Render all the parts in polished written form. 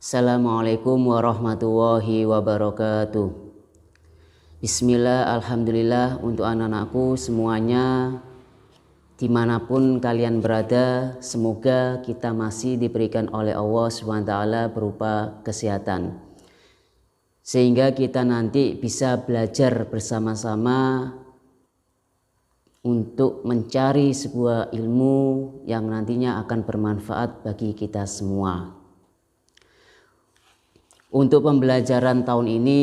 Assalamualaikum warahmatullahi wabarakatuh. Bismillah, alhamdulillah untuk anak-anakku semuanya dimanapun kalian berada, semoga kita masih diberikan oleh Allah SWT berupa kesehatan, sehingga kita nanti bisa belajar bersama-sama untuk mencari sebuah ilmu yang nantinya akan bermanfaat bagi kita semua. Untuk pembelajaran tahun ini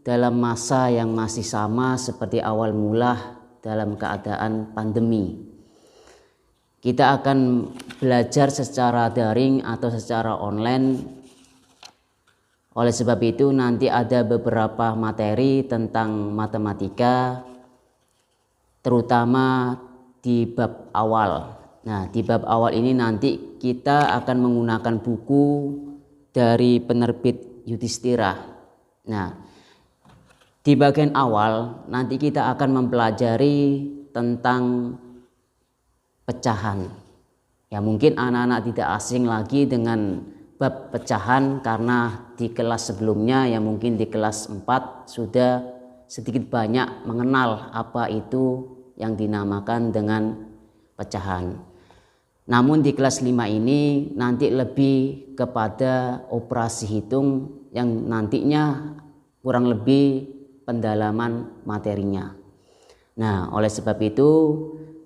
dalam masa yang masih sama seperti awal mula dalam keadaan pandemi, kita akan belajar secara daring atau secara online. Oleh sebab itu nanti ada beberapa materi tentang matematika, terutama di bab awal. Nah, di bab awal ini nanti kita akan menggunakan buku dari penerbit Yudhistira. Nah, di bagian awal nanti kita akan mempelajari tentang pecahan. Ya, mungkin anak-anak tidak asing lagi dengan bab pecahan karena di kelas sebelumnya, ya mungkin di kelas 4 sudah sedikit banyak mengenal apa itu yang dinamakan dengan pecahan. Namun di kelas 5 ini nanti lebih kepada operasi hitung yang nantinya kurang lebih pendalaman materinya. Nah, oleh sebab itu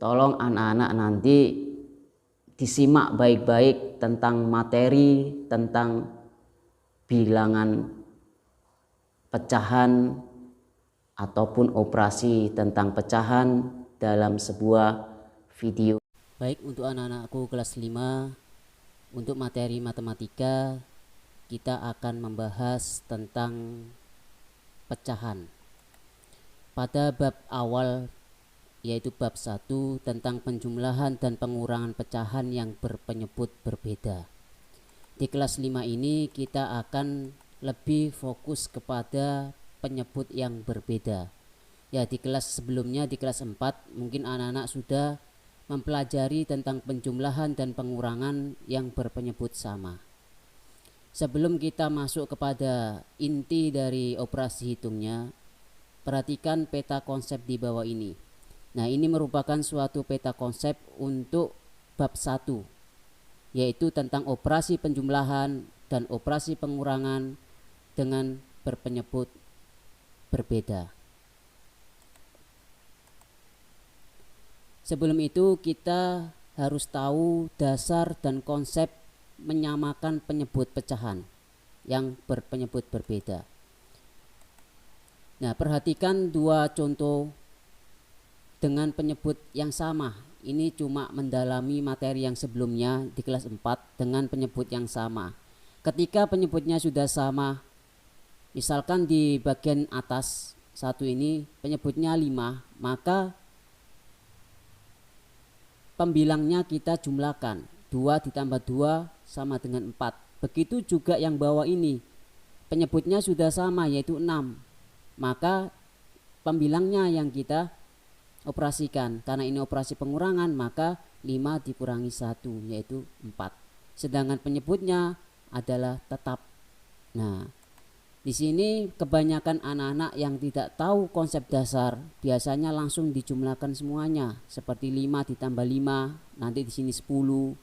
tolong anak-anak nanti disimak baik-baik tentang materi, tentang bilangan pecahan ataupun operasi tentang pecahan dalam sebuah video. Baik, untuk anak-anakku kelas 5, untuk materi matematika kita akan membahas tentang pecahan. Pada bab awal yaitu bab 1 tentang penjumlahan dan pengurangan pecahan yang berpenyebut berbeda. Di kelas 5 ini kita akan lebih fokus kepada penyebut yang berbeda. Ya, di kelas sebelumnya di kelas 4 mungkin anak-anak sudah mempelajari tentang penjumlahan dan pengurangan yang berpenyebut sama. Sebelum kita masuk kepada inti dari operasi hitungnya, perhatikan peta konsep di bawah ini. Nah, ini merupakan suatu peta konsep untuk bab 1, yaitu tentang operasi penjumlahan dan operasi pengurangan dengan berpenyebut berbeda. Sebelum itu kita harus tahu dasar dan konsep menyamakan penyebut pecahan yang berpenyebut berbeda. Nah, perhatikan dua contoh dengan penyebut yang sama. Ini cuma mendalami materi yang sebelumnya di kelas 4 dengan penyebut yang sama. Ketika penyebutnya sudah sama, misalkan di bagian atas satu ini penyebutnya 5, maka pembilangnya kita jumlahkan. 2 ditambah 2 sama dengan 4. Begitu juga yang bawah ini. Penyebutnya sudah sama yaitu 6. Maka pembilangnya yang kita operasikan. Karena ini operasi pengurangan, maka 5 dikurangi 1 yaitu 4. Sedangkan penyebutnya adalah tetap. Nah, di sini kebanyakan anak-anak yang tidak tahu konsep dasar biasanya langsung dijumlahkan semuanya, seperti 5 ditambah 5 nanti di sini 10,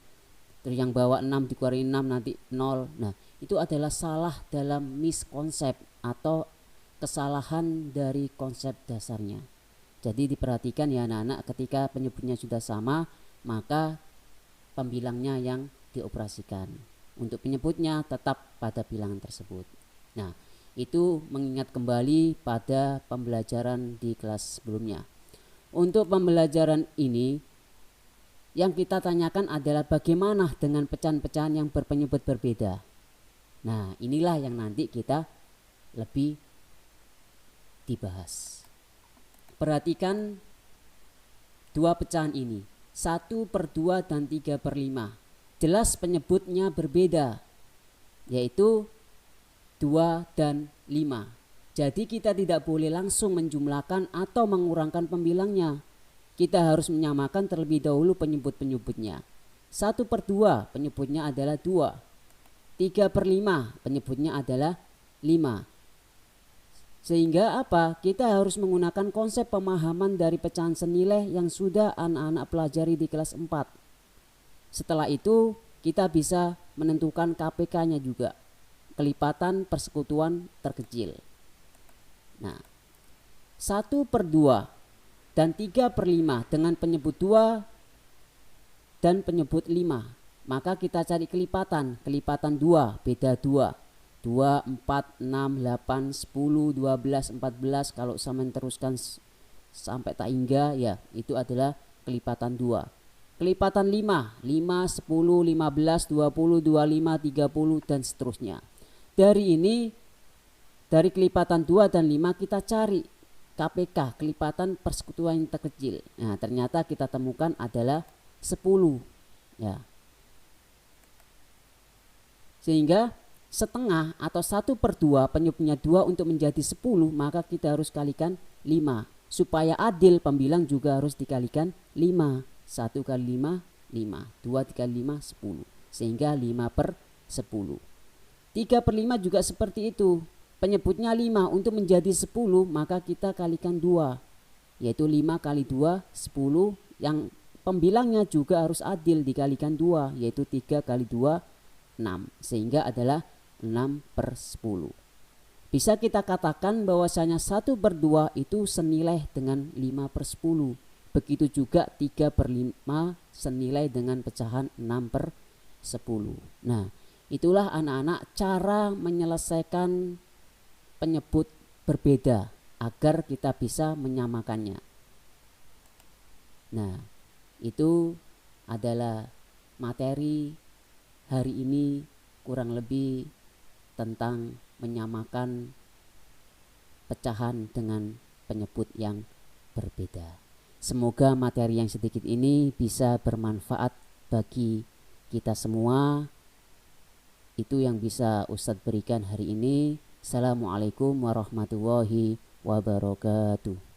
terus yang bawah 6 dikurangi 6 nanti 0. Nah, itu adalah salah dalam miskonsep atau kesalahan dari konsep dasarnya. Jadi diperhatikan ya anak-anak, ketika penyebutnya sudah sama maka pembilangnya yang dioperasikan. Untuk penyebutnya tetap pada bilangan tersebut. Nah, itu mengingat kembali pada pembelajaran di kelas sebelumnya. Untuk pembelajaran ini yang kita tanyakan adalah bagaimana dengan pecahan-pecahan yang berpenyebut berbeda. Nah, inilah yang nanti kita lebih dibahas. Perhatikan dua pecahan ini, 1/2 dan 3/5. Jelas penyebutnya berbeda, yaitu 2 dan 5. Jadi kita tidak boleh langsung menjumlahkan atau mengurangkan pembilangnya. Kita harus menyamakan terlebih dahulu penyebut-penyebutnya. 1/2 penyebutnya adalah 2. 3/5 penyebutnya adalah 5. Sehingga apa? Kita harus menggunakan konsep pemahaman dari pecahan senilai yang sudah anak-anak pelajari di kelas 4. Setelah itu kita bisa menentukan KPK-nya juga, kelipatan persekutuan terkecil. Nah, 1/2 dan 3/5 dengan penyebut 2 dan penyebut 5. Maka kita cari kelipatan 2 beda 2. 2, 4, 6, 8, 10, 12, 14. Kalau sama teruskan sampai tak hingga ya, itu adalah kelipatan 2. Kelipatan 5, 5, 10, 15, 20, 25, 30 dan seterusnya. Dari ini, dari kelipatan 2 dan 5 kita cari KPK, kelipatan persekutuan yang terkecil. Nah, ternyata kita temukan adalah 10 ya. Sehingga setengah atau 1/2 penyebutnya 2 untuk menjadi 10, maka kita harus kalikan 5. Supaya adil pembilang juga harus dikalikan 5. 1 kali 5, 5. 2 dikali 5, 10. Sehingga 5/10. 3/5 juga seperti itu. Penyebutnya 5 untuk menjadi 10, maka kita kalikan 2. Yaitu 5 kali 2, 10. Yang pembilangnya juga harus adil, dikalikan 2. Yaitu 3 kali 2, 6. Sehingga adalah 6/10. Bisa kita katakan bahwasanya 1/2 itu senilai dengan 5/10. Begitu juga 3/5 senilai dengan pecahan 6/10. Nah, itulah anak-anak cara menyelesaikan penyebut berbeda agar kita bisa menyamakannya. Nah, itu adalah materi hari ini, kurang lebih tentang menyamakan pecahan dengan penyebut yang berbeda. Semoga materi yang sedikit ini bisa bermanfaat bagi kita semua. Itu yang bisa Ustadz berikan hari ini. Assalamualaikum warahmatullahi wabarakatuh.